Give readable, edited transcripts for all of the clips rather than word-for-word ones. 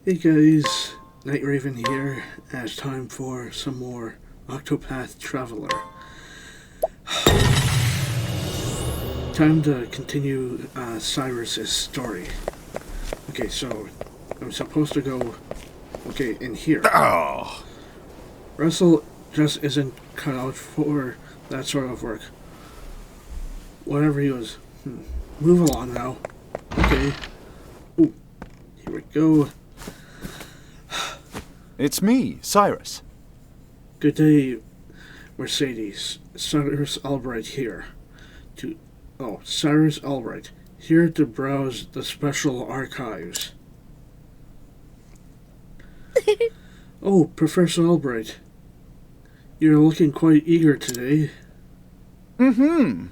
Hey guys, Night Raven here, and it's time for some more Octopath Traveler. Time to continue Cyrus's story. Okay, so I'm supposed to go, in here. Oh, Russell just isn't cut out for that sort of work. Whatever he was. Move along now. Okay. Ooh, here we go. it's me, Cyrus. Good day, Mercedes. Cyrus Albright here. Cyrus Albright. Here to browse the special archives. Oh, Professor Albright. You're looking quite eager today. Mm-hmm.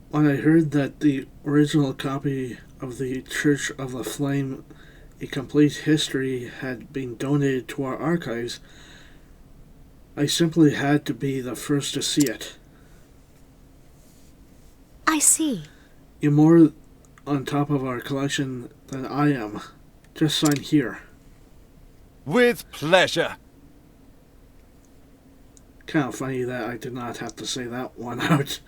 When I heard that the original copy of the Church of the Flame, A Complete History, had been donated to our archives, I simply had to be the first to see it. I see. You're more on top of our collection than I am. Just sign here. With pleasure. Kind of funny that I did not have to say that one out.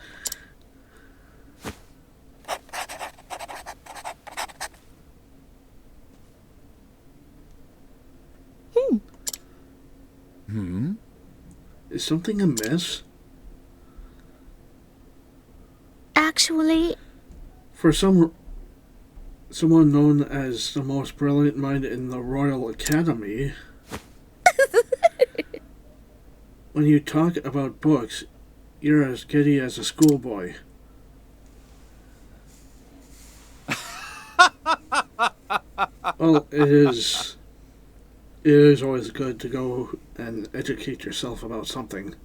Is something amiss? Actually, For someone known as the most brilliant mind in the Royal Academy, when you talk about books, you're as giddy as a schoolboy. Well, it is always good to go and educate yourself about something.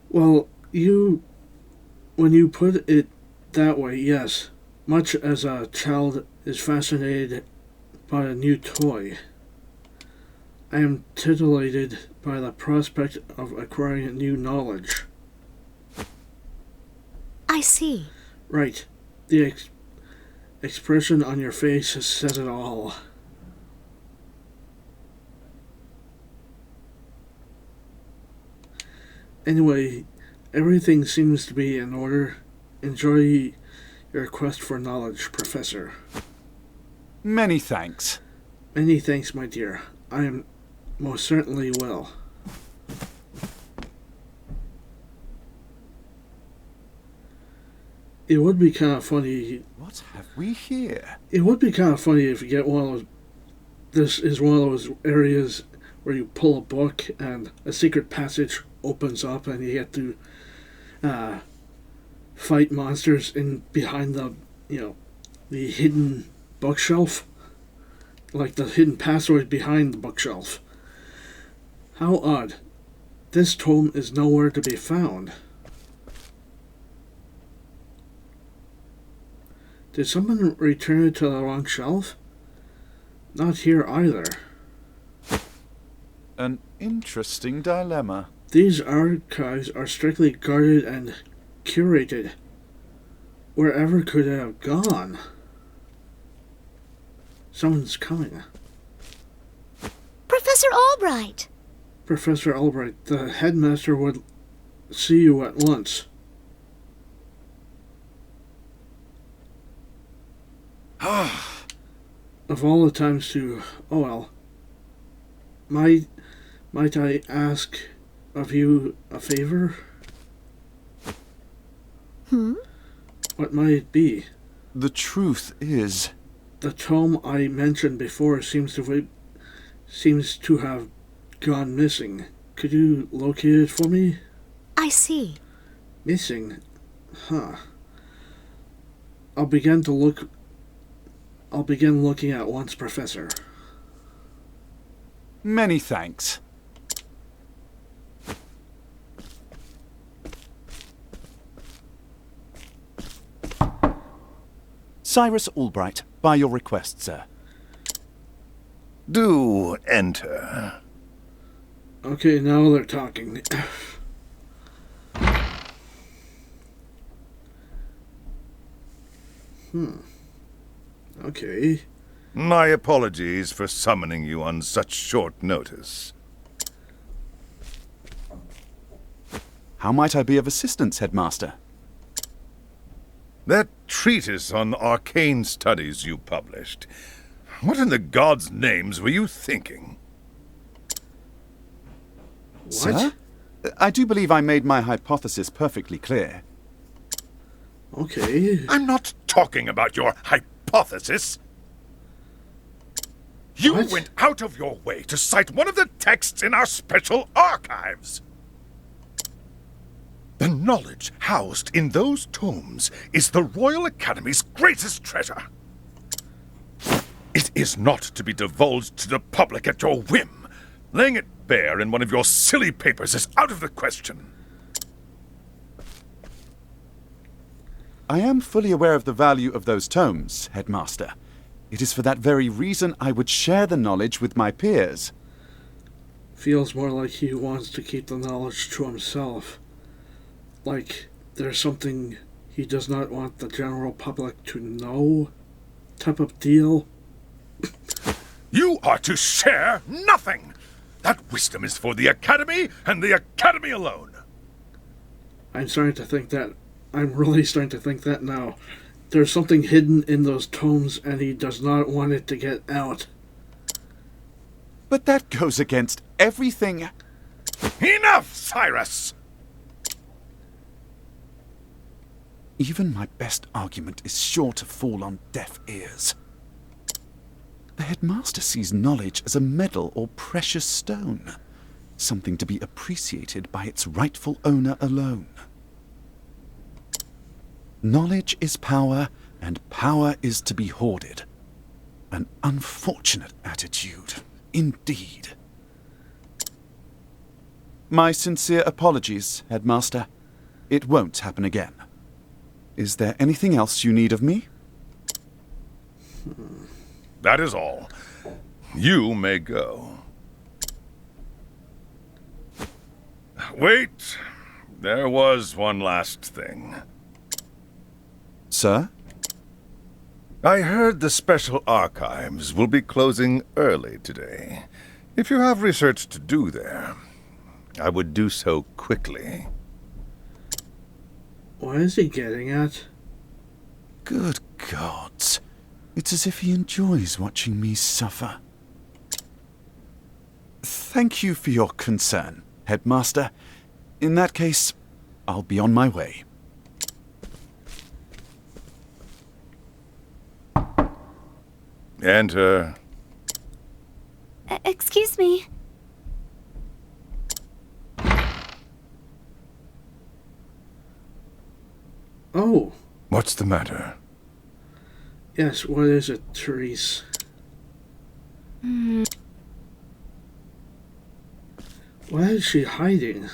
Well, when you put it that way, yes, much as a child is fascinated by a new toy, I am titillated by the prospect of acquiring new knowledge. I see. Right. The expression on your face says it all. Anyway, everything seems to be in order. Enjoy your quest for knowledge, Professor. Many thanks. Many thanks, my dear. I am most certainly will. It would be kind of funny. What have we here? It would be kind of funny if you get one of those. This is one of those areas where you pull a book and a secret passage opens up and you get to fight monsters in behind the hidden bookshelf, like the hidden password behind the bookshelf. How odd! This tome is nowhere to be found. Did someone return it to the wrong shelf? Not here either. An interesting dilemma. These archives are strictly guarded and curated. Wherever could it have gone? Someone's coming. Professor Albright. Professor Albright, the headmaster would see you at once. Of all the times to... Oh well. Might I ask of you a favor? What might it be? The truth is... The tome I mentioned before seems to have gone missing. Could you locate it for me? I see. Missing? Huh. I'll begin looking at once, Professor. Many thanks. Cyrus Albright, by your request, sir. Do enter. Okay, now they're talking. Okay. My apologies for summoning you on such short notice. How might I be of assistance, Headmaster? That treatise on arcane studies you published. What in the gods' names were you thinking? What? Sir? I do believe I made my hypothesis perfectly clear. Okay. I'm not talking about your hypothesis. You What? went out of your way to cite one of the texts in our special archives. The knowledge housed in those tomes is the Royal Academy's greatest treasure. It is not to be divulged to the public at your whim. Laying it bare in one of your silly papers is out of the question. I am fully aware of the value of those tomes, Headmaster. It is for that very reason I would share the knowledge with my peers. Feels more like he wants to keep the knowledge to himself. Like there's something he does not want the general public to know, type of deal. You are to share nothing. That wisdom is for the Academy and the Academy alone. I'm starting to think that. I'm really starting to think that now. There's something hidden in those tomes and he does not want it to get out. But that goes against everything. Enough, Cyrus! Even my best argument is sure to fall on deaf ears. The Headmaster sees knowledge as a medal or precious stone, something to be appreciated by its rightful owner alone. Knowledge is power, and power is to be hoarded. An unfortunate attitude, indeed. My sincere apologies, Headmaster. It won't happen again. Is there anything else you need of me? That is all. You may go. Wait. There was one last thing. Sir? I heard the Special Archives will be closing early today. If you have research to do there, I would do so quickly. What is he getting at? Good gods. It's as if he enjoys watching me suffer. Thank you for your concern, Headmaster. In that case, I'll be on my way. Enter. Excuse me. Oh, What's the matter? yes, what is it, Therese? What is she hiding?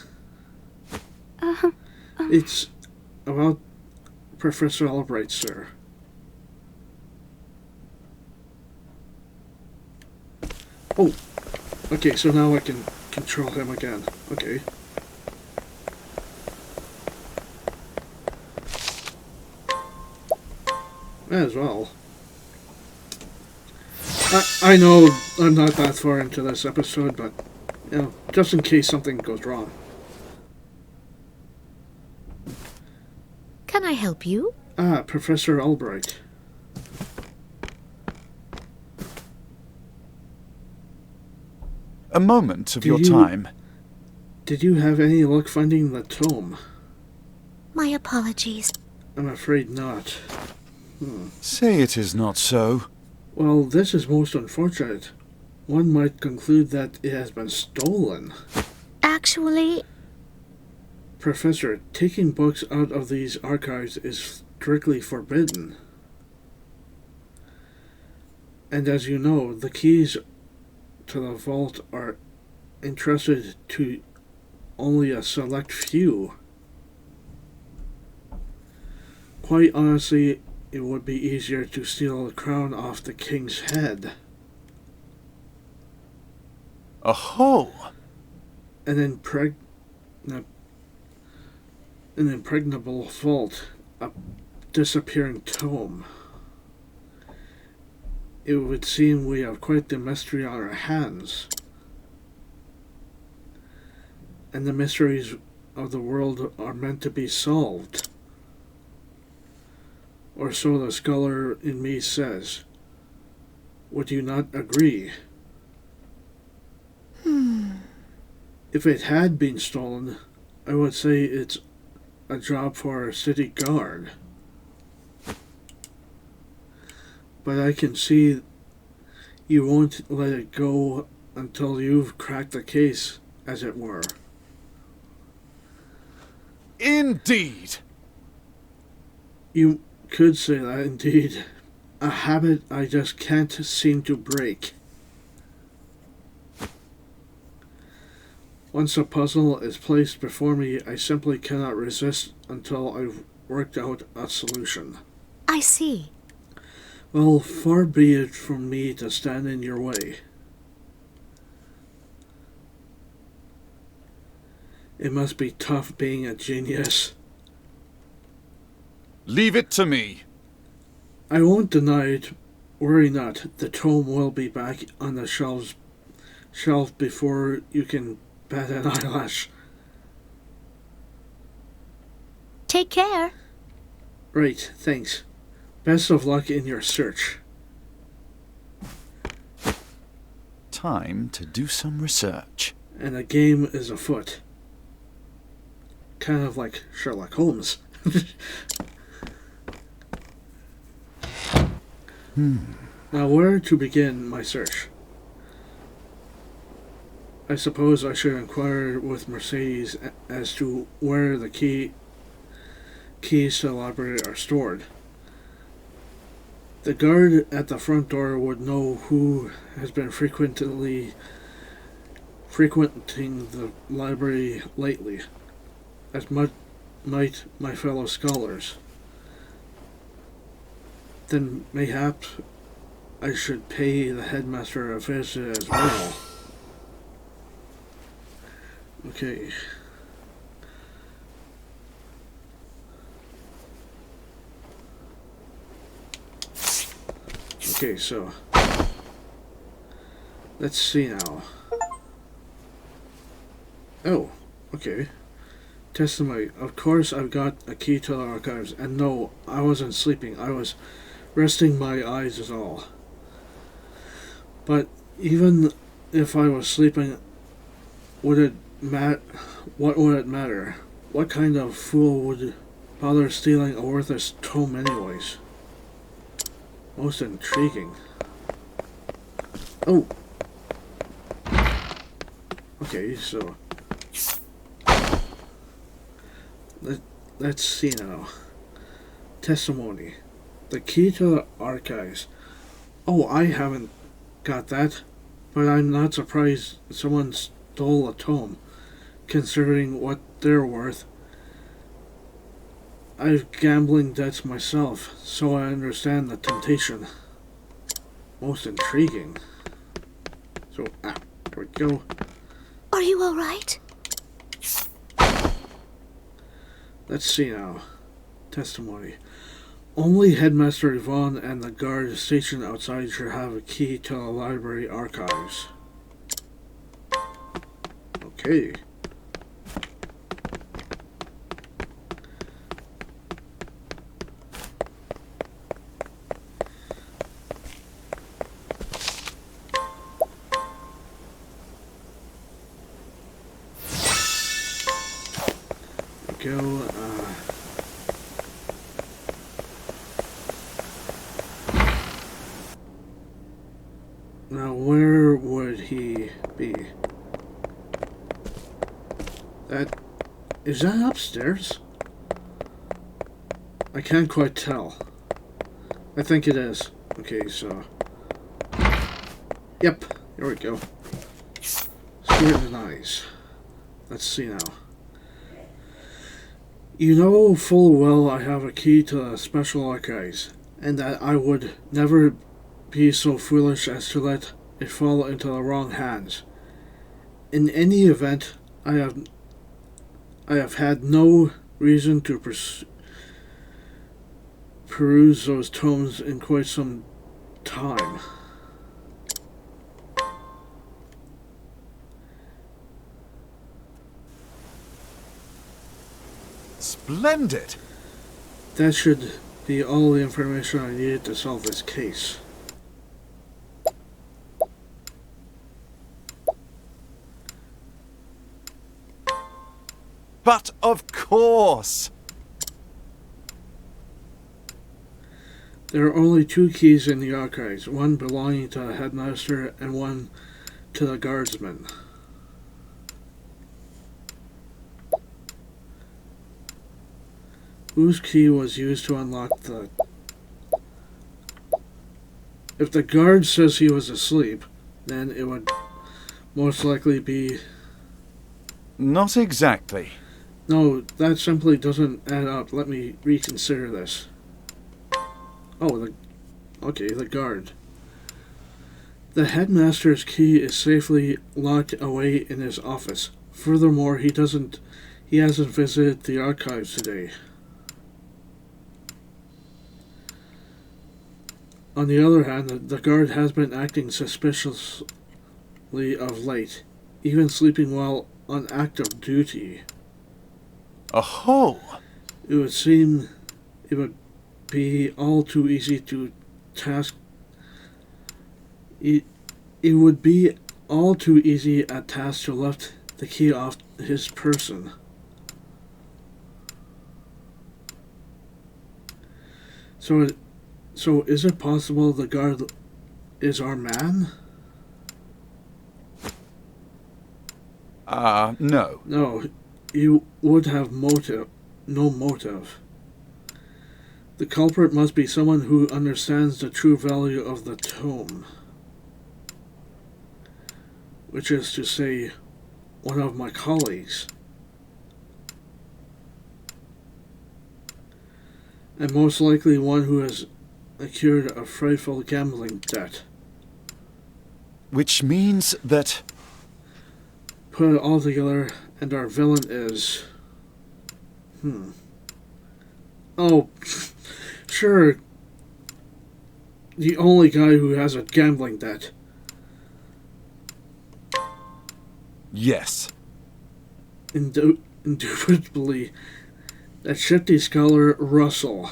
It's about Professor Albright, sir. Oh, okay, so now I can control him again. Okay. May as well. I know I'm not that far into this episode, but, you know, just in case something goes wrong. Can I help you? Ah, Professor Albright. A moment of your Do you- time. Did you have any luck finding the tome? My apologies. I'm afraid not. Say it is not so. Well, this is most unfortunate. One might conclude that it has been stolen. Actually, Professor, taking books out of these archives is strictly forbidden. And as you know, the keys to the vault are entrusted to only a select few. Quite honestly, it would be easier to steal the crown off the king's head. Aho! An impregnable vault, a disappearing tome. it would seem we have quite the mystery on our hands. And the mysteries of the world are meant to be solved. Or so the scholar in me says. Would you not agree? If it had been stolen, I would say it's a job for a city guard. But I can see you won't let it go until you've cracked the case, as it were. Indeed! You could say that, indeed. A habit I just can't seem to break. Once a puzzle is placed before me, I simply cannot resist until I've worked out a solution. I see. Well, far be it from me to stand in your way. It must be tough being a genius. Leave it to me. I won't deny it. Worry not. The tome will be back on the shelf before you can bat an eyelash. Take care. Right, thanks. Best of luck in your search. Time to do some research. And a game is afoot. Kind of like Sherlock Holmes. Now, where to begin my search? I suppose I should inquire with Mercedes as to where the keys to the library are stored. The guard at the front door would know who has been frequenting the library lately, as might my fellow scholars. Then mayhaps I should pay the headmaster a visit as well. Okay. Okay, so let's see now. Oh, okay. Testimony. Of course I've got a key to the archives, and no, I wasn't sleeping. I was resting my eyes is all. But even if I was sleeping, what would it matter? What kind of fool would bother stealing a worthless tome anyways? Most intriguing. Oh! Okay, so let's see now. Testimony. The key to the archives. Oh, I haven't got that, but I'm not surprised someone stole a tome, considering what they're worth. I've gambling debts myself, so I understand the temptation. Most intriguing. So, there we go. Are you all right? Let's see now. Testimony. Only Headmaster Yvonne and the guard stationed outside should have a key to the library archives. Okay. Go, now where would he be? Is that upstairs? I can't quite tell. I think it is. Okay, so yep, here we go. Scrutinize. Let's see now. You know full well I have a key to the special archives, and that I would never be so foolish as to let it fall into the wrong hands. In any event, I have had no reason to peruse those tomes in quite some time. Splendid! That should be all the information I needed to solve this case. But of course! There are only 2 keys in the archives, one belonging to the headmaster and one to the guardsman. Whose key was used to unlock the... If the guard says he was asleep, then it would most likely be... Not exactly. No, that simply doesn't add up. Let me reconsider this. Oh, the guard. The headmaster's key is safely locked away in his office. Furthermore, he hasn't visited the archives today. On the other hand, the guard has been acting suspiciously of late, even sleeping while on active duty. Oh! It would seem it would be all too easy to task. It would be all too easy a task to lift the key off his person. So is it possible the guard is our man? No. No, you would have no motive. The culprit must be someone who understands the true value of the tome. Which is to say, one of my colleagues. And most likely one who has accrued a frightful gambling debt. Which means that... Put it all together, and our villain is... Oh, sure. The only guy who has a gambling debt. Yes. Indubitably, that shifty scholar Russell.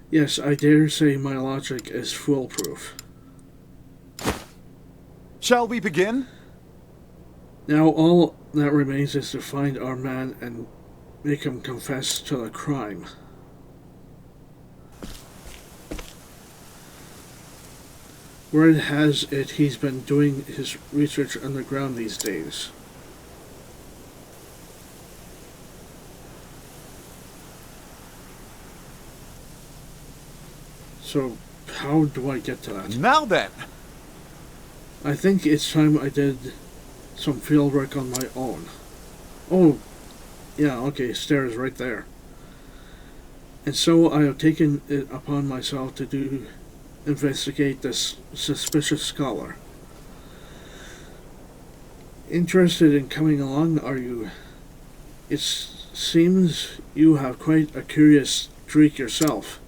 Yes, I dare say my logic is foolproof. Shall we begin? Now all that remains is to find our man and make him confess to the crime. Word has it he's been doing his research underground these days. So, how do I get to that? Now then! I think it's time I did some field work on my own. Oh, yeah, okay, stairs right there. And so I have taken it upon myself to investigate this suspicious scholar. Interested in coming along, are you? It seems you have quite a curious streak yourself.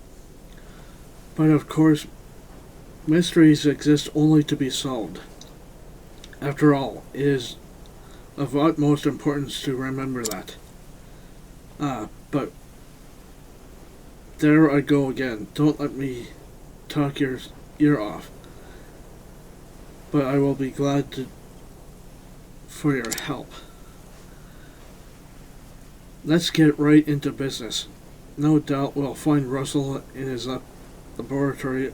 But of course, mysteries exist only to be solved. After all, it is of utmost importance to remember that. But there I go again. Don't let me talk your ear off. But I will be glad for your help. Let's get right into business. No doubt we'll find Russell in his laboratory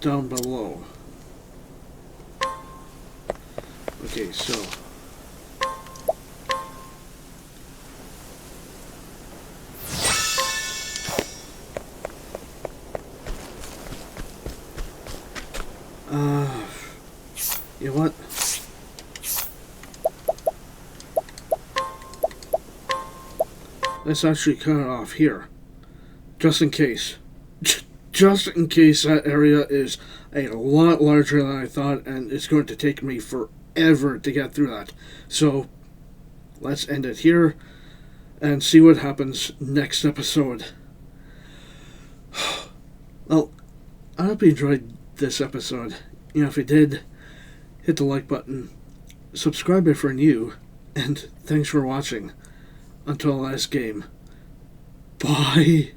down below. Okay, so... you know what? Let's actually cut it off here. Just in case. Just in case that area is a lot larger than I thought, and it's going to take me forever to get through that. So, let's end it here, and see what happens next episode. Well, I hope you enjoyed this episode. If you did, hit the like button, subscribe if you're new, and thanks for watching. Until last game. Bye.